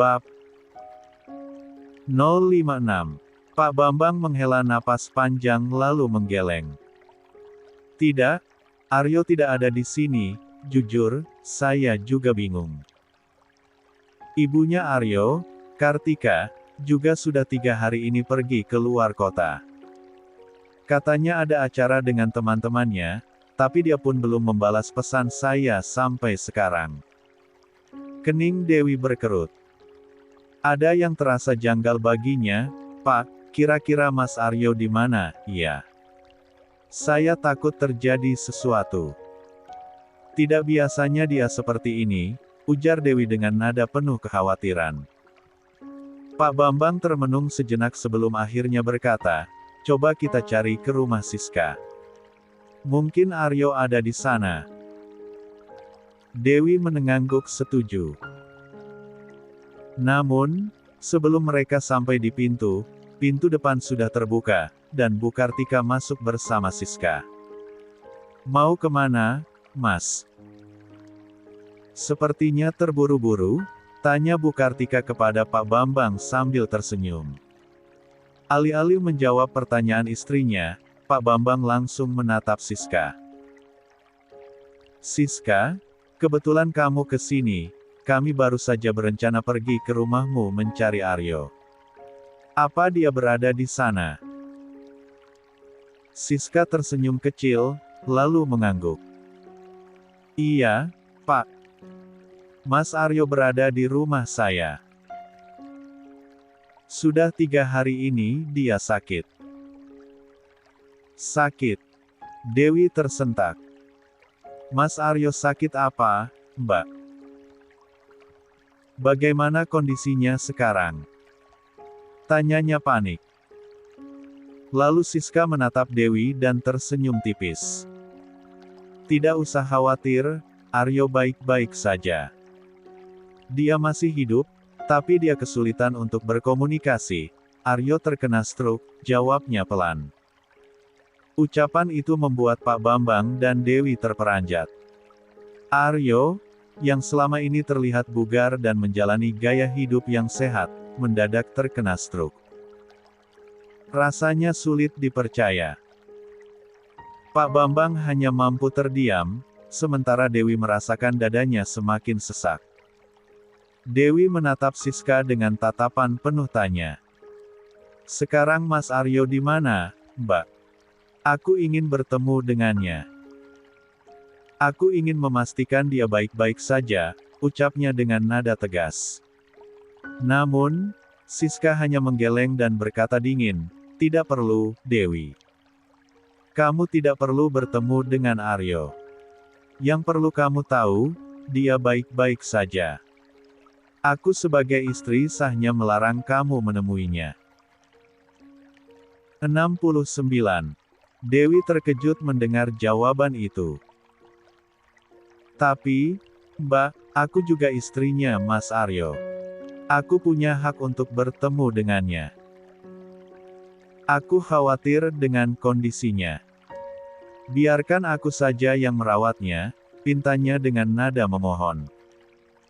Bab 056. Pak Bambang menghela napas panjang lalu menggeleng. Tidak, Aryo tidak ada di sini, jujur, saya juga bingung. Ibunya Aryo, Kartika, juga sudah 3 hari ini pergi ke luar kota. Katanya ada acara dengan teman-temannya, tapi dia pun belum membalas pesan saya sampai sekarang. Kening Dewi berkerut. Ada yang terasa janggal baginya. Pak, kira-kira Mas Aryo di mana? Iya. Saya takut terjadi sesuatu. Tidak biasanya dia seperti ini, ujar Dewi dengan nada penuh kekhawatiran. Pak Bambang termenung sejenak sebelum akhirnya berkata, coba kita cari ke rumah Siska. Mungkin Aryo ada di sana. Dewi menengangguk setuju. Namun, sebelum mereka sampai di pintu depan sudah terbuka, dan Bu Kartika masuk bersama Siska. Mau kemana, Mas? Sepertinya terburu-buru, tanya Bu Kartika kepada Pak Bambang sambil tersenyum. Alih-alih menjawab pertanyaan istrinya, Pak Bambang langsung menatap Siska. Siska, kebetulan kamu ke sini. Kami baru saja berencana pergi ke rumahmu mencari Aryo. Apa dia berada di sana? Siska tersenyum kecil, lalu mengangguk. Iya, Pak. Mas Aryo berada di rumah saya. Sudah 3 hari ini dia sakit. Sakit. Dewi tersentak. Mas Aryo sakit apa, Mbak? Bagaimana kondisinya sekarang? Tanyanya panik. Lalu Siska menatap Dewi dan tersenyum tipis. Tidak usah khawatir, Aryo baik-baik saja. Dia masih hidup, tapi dia kesulitan untuk berkomunikasi. Aryo terkena stroke, jawabnya pelan. Ucapan itu membuat Pak Bambang dan Dewi terperanjat. Aryo, yang selama ini terlihat bugar dan menjalani gaya hidup yang sehat, mendadak terkena stroke. Rasanya sulit dipercaya. Pak Bambang hanya mampu terdiam, sementara Dewi merasakan dadanya semakin sesak. Dewi menatap Siska dengan tatapan penuh tanya. Sekarang Mas Aryo di mana, Mbak? Aku ingin bertemu dengannya. Aku ingin memastikan dia baik-baik saja, ucapnya dengan nada tegas. Namun, Siska hanya menggeleng dan berkata dingin, tidak perlu, Dewi. Kamu tidak perlu bertemu dengan Aryo. Yang perlu kamu tahu, dia baik-baik saja. Aku sebagai istri sahnya melarang kamu menemuinya. 69. Dewi terkejut mendengar jawaban itu. Tapi, Mbak, aku juga istrinya Mas Aryo. Aku punya hak untuk bertemu dengannya. Aku khawatir dengan kondisinya. Biarkan aku saja yang merawatnya, pintanya dengan nada memohon.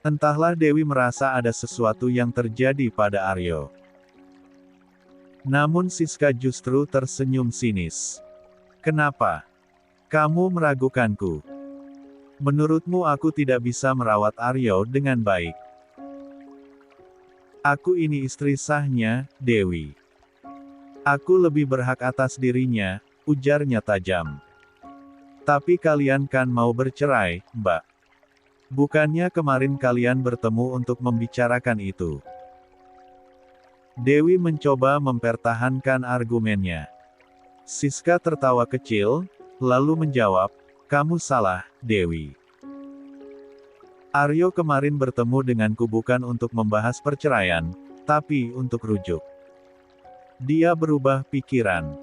Entahlah Dewi merasa ada sesuatu yang terjadi pada Aryo. Namun Siska justru tersenyum sinis. Kenapa? Kamu meragukanku. Menurutmu aku tidak bisa merawat Aryo dengan baik. Aku ini istri sahnya, Dewi. Aku lebih berhak atas dirinya, ujarnya tajam. Tapi kalian kan mau bercerai, Mbak. Bukannya kemarin kalian bertemu untuk membicarakan itu? Dewi mencoba mempertahankan argumennya. Siska tertawa kecil, lalu menjawab, kamu salah, Dewi. Aryo kemarin bertemu denganku bukan untuk membahas perceraian, tapi untuk rujuk. Dia berubah pikiran.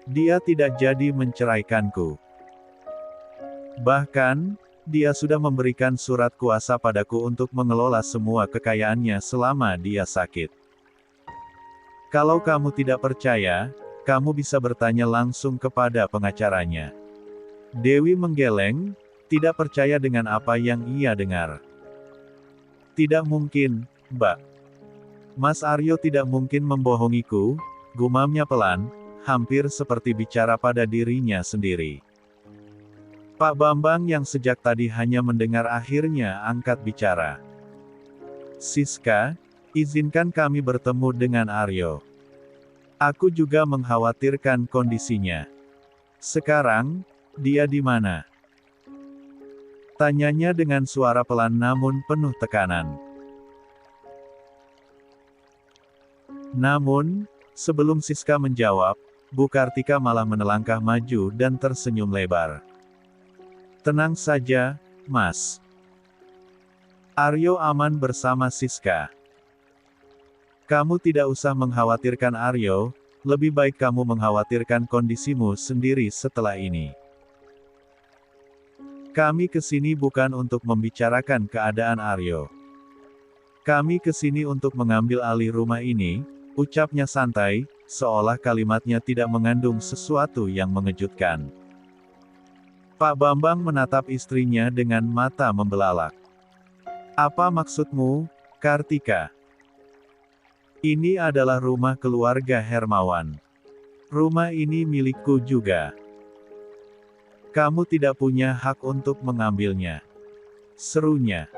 Dia tidak jadi menceraikanku. Bahkan, dia sudah memberikan surat kuasa padaku untuk mengelola semua kekayaannya selama dia sakit. Kalau kamu tidak percaya, kamu bisa bertanya langsung kepada pengacaranya. Dewi menggeleng, tidak percaya dengan apa yang ia dengar. Tidak mungkin, Mbak. Mas Aryo tidak mungkin membohongiku, gumamnya pelan, hampir seperti bicara pada dirinya sendiri. Pak Bambang yang sejak tadi hanya mendengar akhirnya angkat bicara. Siska, izinkan kami bertemu dengan Aryo. Aku juga mengkhawatirkan kondisinya. Sekarang, dia di mana? Tanyanya dengan suara pelan namun penuh tekanan. Namun, sebelum Siska menjawab, Bu Kartika malah menelangkah maju dan tersenyum lebar. Tenang saja, Mas. Aryo aman bersama Siska. Kamu tidak usah mengkhawatirkan Aryo, lebih baik kamu mengkhawatirkan kondisimu sendiri setelah ini. Kami kesini bukan untuk membicarakan keadaan Aryo. Kami kesini untuk mengambil alih rumah ini, ucapnya santai, seolah kalimatnya tidak mengandung sesuatu yang mengejutkan. Pak Bambang menatap istrinya dengan mata membelalak. Apa maksudmu, Kartika? Ini adalah rumah keluarga Hermawan. Rumah ini milikku juga. Kamu tidak punya hak untuk mengambilnya. Serunya.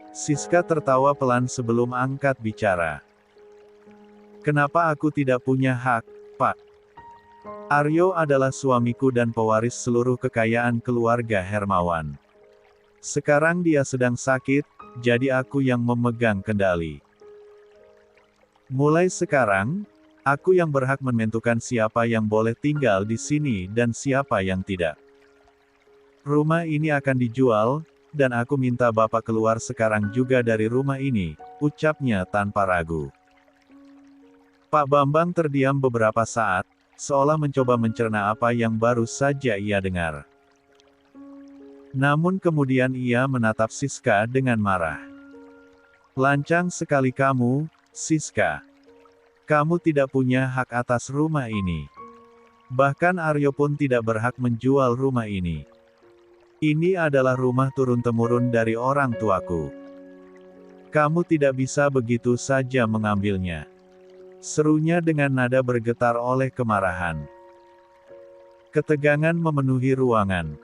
Siska tertawa pelan sebelum angkat bicara. Kenapa aku tidak punya hak, Pak? Aryo adalah suamiku dan pewaris seluruh kekayaan keluarga Hermawan. Sekarang dia sedang sakit, jadi aku yang memegang kendali. Mulai sekarang, aku yang berhak menentukan siapa yang boleh tinggal di sini dan siapa yang tidak. Rumah ini akan dijual, dan aku minta Bapak keluar sekarang juga dari rumah ini, ucapnya tanpa ragu. Pak Bambang terdiam beberapa saat, seolah mencoba mencerna apa yang baru saja ia dengar. Namun kemudian ia menatap Siska dengan marah. Lancang sekali kamu, Siska. Kamu tidak punya hak atas rumah ini. Bahkan Aryo pun tidak berhak menjual rumah ini. Ini adalah rumah turun-temurun dari orang tuaku. Kamu tidak bisa begitu saja mengambilnya. Serunya dengan nada bergetar oleh kemarahan. Ketegangan memenuhi ruangan.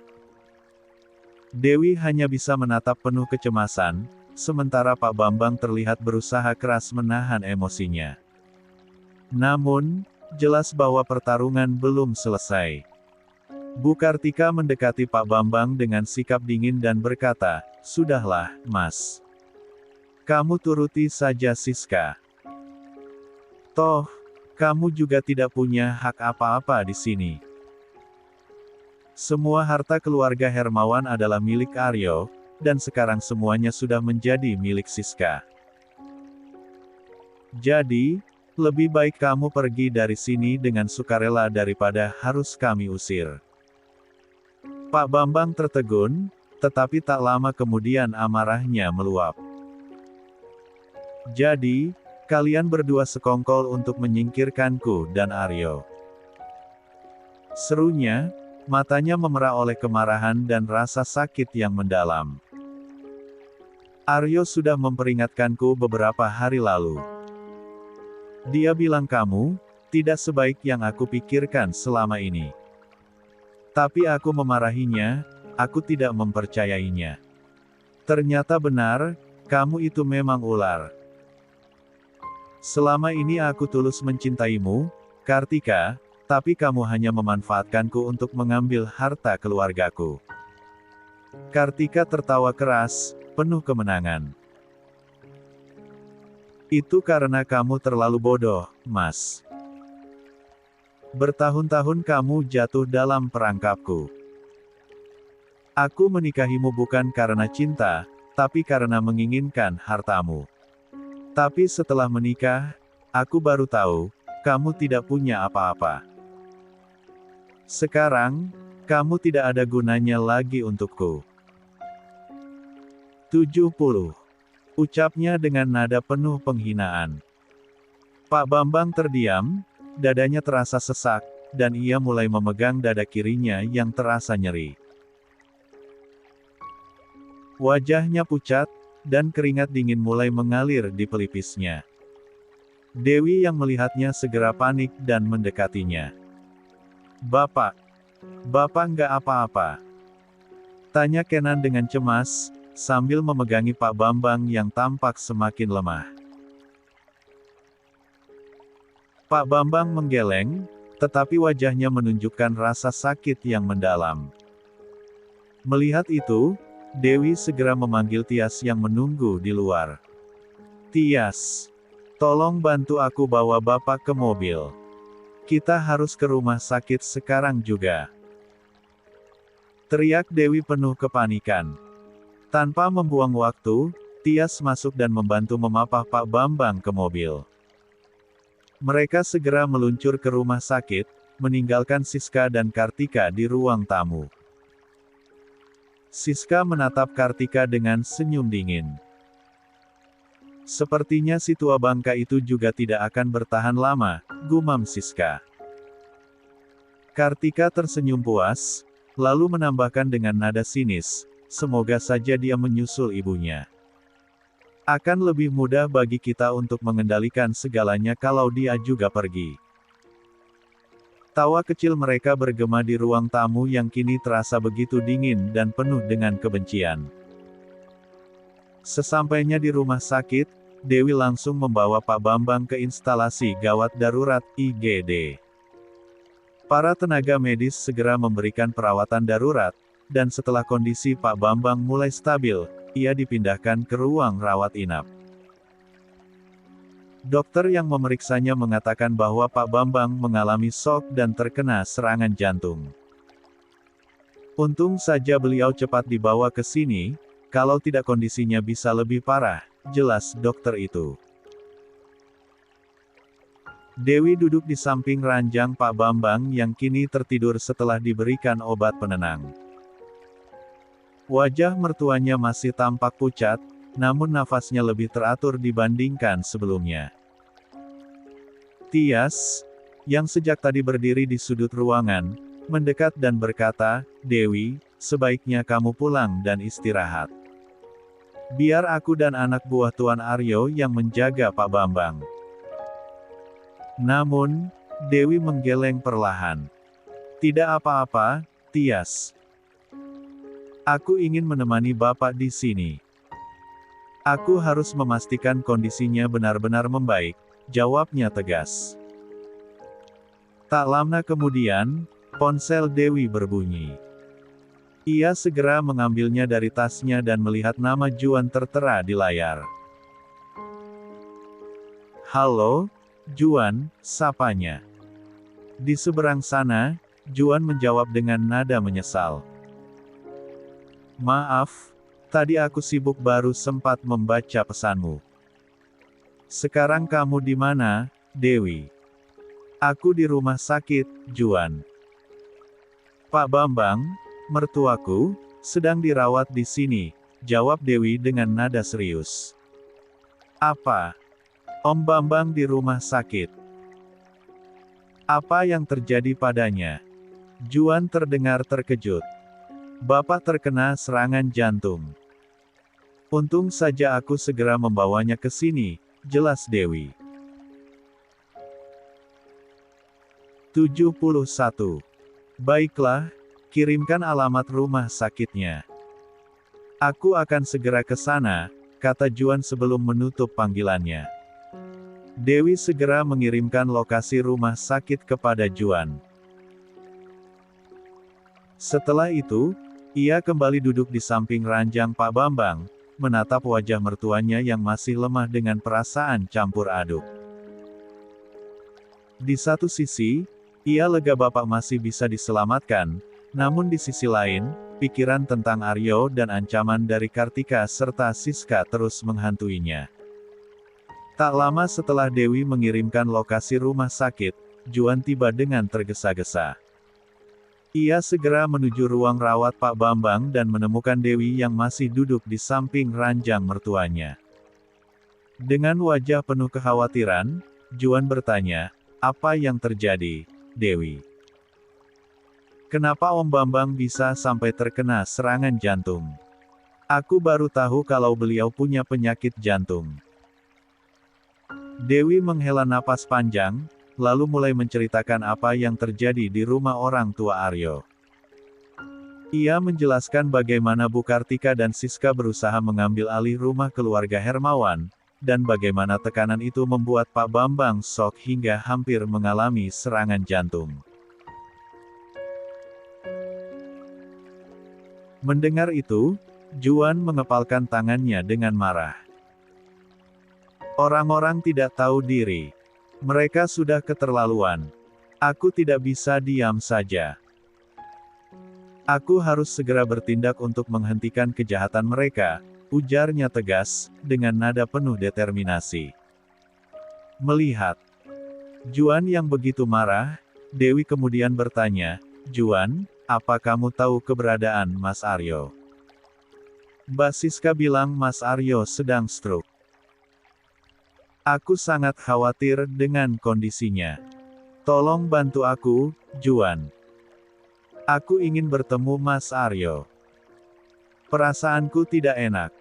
Dewi hanya bisa menatap penuh kecemasan, sementara Pak Bambang terlihat berusaha keras menahan emosinya. Namun, jelas bahwa pertarungan belum selesai. Bu Kartika mendekati Pak Bambang dengan sikap dingin dan berkata, "Sudahlah, Mas. Kamu turuti saja Siska. Toh, kamu juga tidak punya hak apa-apa di sini. Semua harta keluarga Hermawan adalah milik Aryo, dan sekarang semuanya sudah menjadi milik Siska. Jadi, lebih baik kamu pergi dari sini dengan sukarela daripada harus kami usir." Pak Bambang tertegun, tetapi tak lama kemudian amarahnya meluap. "Jadi, kalian berdua sekongkol untuk menyingkirkanku dan Aryo." Serunya, matanya memerah oleh kemarahan dan rasa sakit yang mendalam. "Aryo sudah memperingatkanku beberapa hari lalu. Dia bilang kamu tidak sebaik yang aku pikirkan selama ini. Tapi aku memarahinya, aku tidak mempercayainya. Ternyata benar, kamu itu memang ular. Selama ini aku tulus mencintaimu, Kartika, tapi kamu hanya memanfaatkanku untuk mengambil harta keluargaku." Kartika tertawa keras, penuh kemenangan. "Itu karena kamu terlalu bodoh, Mas. Bertahun-tahun kamu jatuh dalam perangkapku. Aku menikahimu bukan karena cinta, tapi karena menginginkan hartamu. Tapi setelah menikah, aku baru tahu, kamu tidak punya apa-apa. Sekarang, kamu tidak ada gunanya lagi untukku." 70. Ucapnya dengan nada penuh penghinaan. Pak Bambang terdiam, dadanya terasa sesak, dan ia mulai memegang dada kirinya yang terasa nyeri. Wajahnya pucat, dan keringat dingin mulai mengalir di pelipisnya. Dewi yang melihatnya segera panik dan mendekatinya. Bapak, Bapak nggak apa-apa? Tanya Kenan dengan cemas, sambil memegangi Pak Bambang yang tampak semakin lemah. Pak Bambang menggeleng, tetapi wajahnya menunjukkan rasa sakit yang mendalam. Melihat itu, Dewi segera memanggil Tias yang menunggu di luar. Tias, tolong bantu aku bawa Bapak ke mobil. Kita harus ke rumah sakit sekarang juga. Teriak Dewi penuh kepanikan. Tanpa membuang waktu, Tias masuk dan membantu memapah Pak Bambang ke mobil. Mereka segera meluncur ke rumah sakit, meninggalkan Siska dan Kartika di ruang tamu. Siska menatap Kartika dengan senyum dingin. Sepertinya si tua bangka itu juga tidak akan bertahan lama, gumam Siska. Kartika tersenyum puas, lalu menambahkan dengan nada sinis, semoga saja dia menyusul ibunya. Akan lebih mudah bagi kita untuk mengendalikan segalanya kalau dia juga pergi. Tawa kecil mereka bergema di ruang tamu yang kini terasa begitu dingin dan penuh dengan kebencian. Sesampainya di rumah sakit, Dewi langsung membawa Pak Bambang ke instalasi gawat darurat, IGD. Para tenaga medis segera memberikan perawatan darurat, dan setelah kondisi Pak Bambang mulai stabil, ia dipindahkan ke ruang rawat inap. Dokter yang memeriksanya mengatakan bahwa Pak Bambang mengalami shock dan terkena serangan jantung. Untung saja beliau cepat dibawa ke sini, kalau tidak kondisinya bisa lebih parah, jelas dokter itu. Dewi duduk di samping ranjang Pak Bambang yang kini tertidur setelah diberikan obat penenang. Wajah mertuanya masih tampak pucat, namun nafasnya lebih teratur dibandingkan sebelumnya. Tias, yang sejak tadi berdiri di sudut ruangan, mendekat dan berkata, Dewi, sebaiknya kamu pulang dan istirahat. Biar aku dan anak buah Tuan Aryo yang menjaga Pak Bambang. Namun, Dewi menggeleng perlahan. Tidak apa-apa, Tias. Aku ingin menemani Bapak di sini. Aku harus memastikan kondisinya benar-benar membaik, jawabnya tegas. Tak lama kemudian, ponsel Dewi berbunyi. Ia segera mengambilnya dari tasnya dan melihat nama Juan tertera di layar. Halo, Juan, sapanya. Di seberang sana, Juan menjawab dengan nada menyesal. Maaf, tadi aku sibuk baru sempat membaca pesanmu. Sekarang kamu di mana, Dewi? Aku di rumah sakit, Juan. Pak Bambang, mertuaku, sedang dirawat di sini, jawab Dewi dengan nada serius. Apa? Om Bambang di rumah sakit. Apa yang terjadi padanya? Juan terdengar terkejut. Bapak terkena serangan jantung. Untung saja aku segera membawanya ke sini, jelas Dewi. 71. Baiklah, kirimkan alamat rumah sakitnya. Aku akan segera ke sana, kata Juan sebelum menutup panggilannya. Dewi segera mengirimkan lokasi rumah sakit kepada Juan. Setelah itu, ia kembali duduk di samping ranjang Pak Bambang, menatap wajah mertuanya yang masih lemah dengan perasaan campur aduk. Di satu sisi, ia lega Bapak masih bisa diselamatkan, namun di sisi lain, pikiran tentang Aryo dan ancaman dari Kartika serta Siska terus menghantuinya. Tak lama setelah Dewi mengirimkan lokasi rumah sakit, Juan tiba dengan tergesa-gesa. Ia segera menuju ruang rawat Pak Bambang dan menemukan Dewi yang masih duduk di samping ranjang mertuanya. Dengan wajah penuh kekhawatiran, Juan bertanya, "Apa yang terjadi, Dewi? Kenapa Om Bambang bisa sampai terkena serangan jantung? Aku baru tahu kalau beliau punya penyakit jantung." Dewi menghela napas panjang, lalu mulai menceritakan apa yang terjadi di rumah orang tua Aryo. Ia menjelaskan bagaimana Bu Kartika dan Siska berusaha mengambil alih rumah keluarga Hermawan, dan bagaimana tekanan itu membuat Pak Bambang shock hingga hampir mengalami serangan jantung. Mendengar itu, Juan mengepalkan tangannya dengan marah. Orang-orang tidak tahu diri. Mereka sudah keterlaluan. Aku tidak bisa diam saja. Aku harus segera bertindak untuk menghentikan kejahatan mereka, ujarnya tegas, dengan nada penuh determinasi. Melihat Juan yang begitu marah, Dewi kemudian bertanya, "Juan, apa kamu tahu keberadaan Mas Aryo?" Mbak Siska bilang Mas Aryo sedang stroke. Aku sangat khawatir dengan kondisinya. Tolong bantu aku, Juan. Aku ingin bertemu Mas Aryo. Perasaanku tidak enak.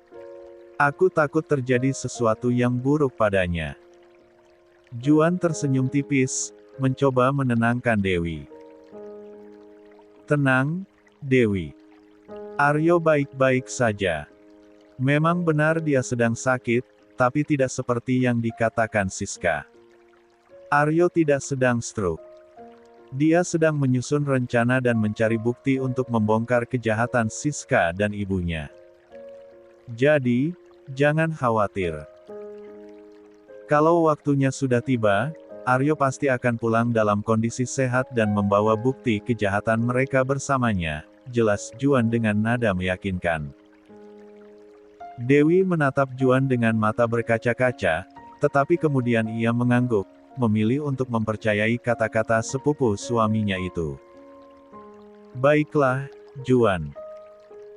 Aku takut terjadi sesuatu yang buruk padanya. Juan tersenyum tipis, mencoba menenangkan Dewi. Tenang, Dewi. Aryo baik-baik saja. Memang benar dia sedang sakit, tapi tidak seperti yang dikatakan Siska. Aryo tidak sedang stroke. Dia sedang menyusun rencana dan mencari bukti untuk membongkar kejahatan Siska dan ibunya. Jadi, jangan khawatir. Kalau waktunya sudah tiba, Aryo pasti akan pulang dalam kondisi sehat dan membawa bukti kejahatan mereka bersamanya, jelas Juan dengan nada meyakinkan. Dewi menatap Juan dengan mata berkaca-kaca, tetapi kemudian ia mengangguk, memilih untuk mempercayai kata-kata sepupu suaminya itu. Baiklah, Juan.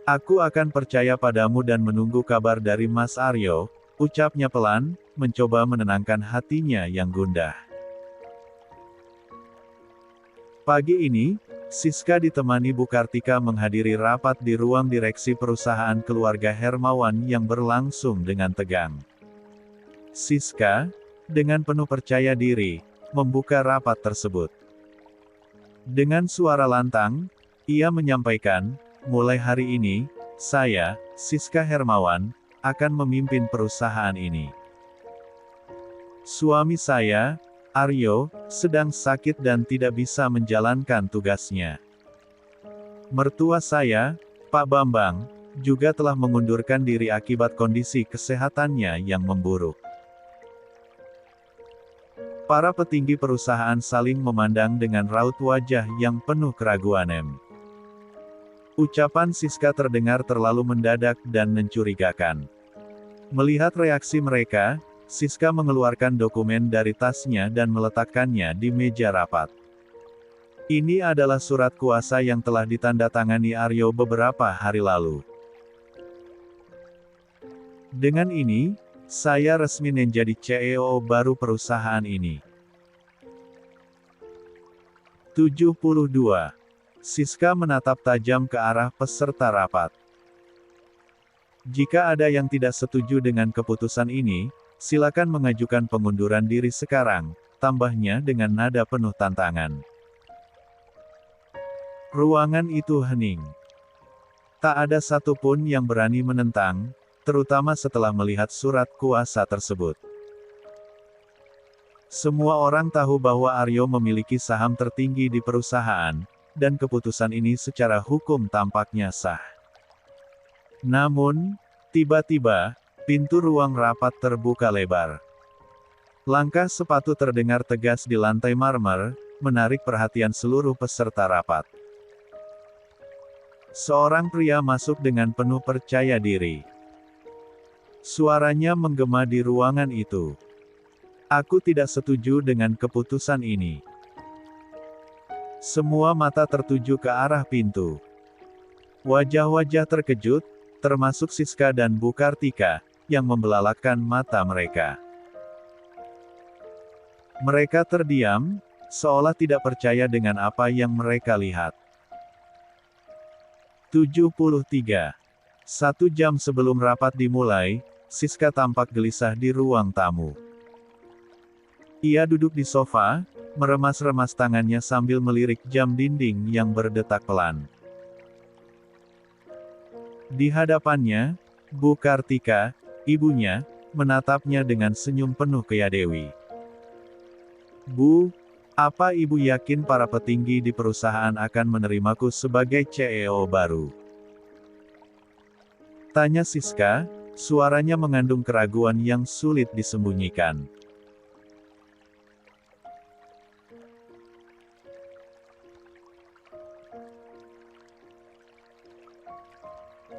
Aku akan percaya padamu dan menunggu kabar dari Mas Aryo, ucapnya pelan, mencoba menenangkan hatinya yang gundah. Pagi ini, Siska ditemani Bu Kartika menghadiri rapat di ruang direksi perusahaan keluarga Hermawan yang berlangsung dengan tegang. Siska, dengan penuh percaya diri, membuka rapat tersebut. Dengan suara lantang, ia menyampaikan, mulai hari ini, saya, Siska Hermawan, akan memimpin perusahaan ini. Suami saya, Aryo, sedang sakit dan tidak bisa menjalankan tugasnya. Mertua saya, Pak Bambang, juga telah mengundurkan diri akibat kondisi kesehatannya yang memburuk. Para petinggi perusahaan saling memandang dengan raut wajah yang penuh keraguan. Ucapan Siska terdengar terlalu mendadak dan mencurigakan. Melihat reaksi mereka, Siska mengeluarkan dokumen dari tasnya dan meletakkannya di meja rapat. Ini adalah surat kuasa yang telah ditandatangani Aryo beberapa hari lalu. Dengan ini, saya resmi menjadi CEO baru perusahaan ini. 72. Siska menatap tajam ke arah peserta rapat. Jika ada yang tidak setuju dengan keputusan ini, silakan mengajukan pengunduran diri sekarang, tambahnya dengan nada penuh tantangan. Ruangan itu hening. Tak ada satupun yang berani menentang, terutama setelah melihat surat kuasa tersebut. Semua orang tahu bahwa Aryo memiliki saham tertinggi di perusahaan, dan keputusan ini secara hukum tampaknya sah. Namun, tiba-tiba, pintu ruang rapat terbuka lebar. Langkah sepatu terdengar tegas di lantai marmer, menarik perhatian seluruh peserta rapat. Seorang pria masuk dengan penuh percaya diri. Suaranya menggema di ruangan itu. Aku tidak setuju dengan keputusan ini. Semua mata tertuju ke arah pintu. Wajah-wajah terkejut, termasuk Siska dan Bu Kartika, yang membelalakkan mata mereka. Mereka terdiam, seolah tidak percaya dengan apa yang mereka lihat. 73. 1 jam sebelum rapat dimulai, Siska tampak gelisah di ruang tamu. Ia duduk di sofa, meremas-remas tangannya sambil melirik jam dinding yang berdetak pelan. Di hadapannya, Bu Kartika, ibunya, menatapnya dengan senyum penuh keyadewi. Bu, apa ibu yakin para petinggi di perusahaan akan menerimaku sebagai CEO baru? Tanya Siska, suaranya mengandung keraguan yang sulit disembunyikan.